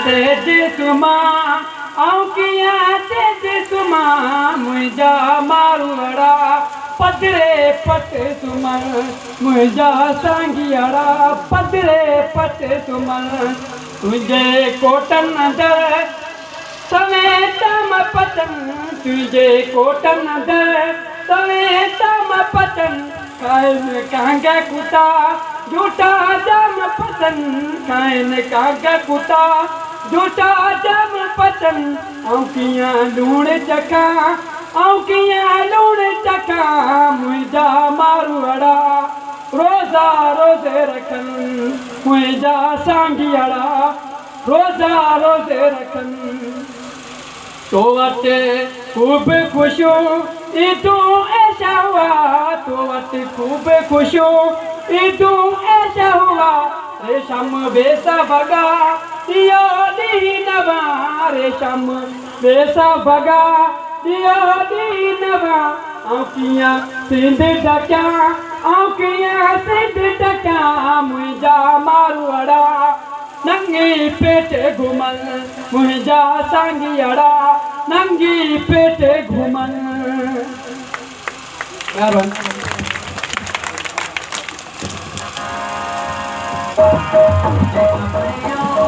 तेज सुमा किया तेज सुमा मुझा मारुअड़ा पदरे पट सुमन मुझा सांगियाड़ा पदरे पट सुमन तुझे कोटन दर समेतम पतन तुझे कोटन दर समेतम पतन कायन कांगा कुता झूठा जम पतन कायन कांगा कुता झूठा जम पतन औकियां लूण चखा औकियां लूण चखा मुझा मारुअड़ा रोज़ा रोज़े रखन मुझा सांगियाड़ा रोज़ा रोज़े रखन तो वट खूब खुशो ईदू ऐसा हुआ तो वट खूब खुशो ईदू ऐसा हुआ रेशम बेसा भगा दियो दीनवा रेशम बेसा भगा दियो दीनवा औकियां सिंध ढका औकियां सिंध ढका मुझा मारुअड़ा नंगी पेट घुमन मुझा सांगियाड़ा नंगी पेट घुमन। Thank you.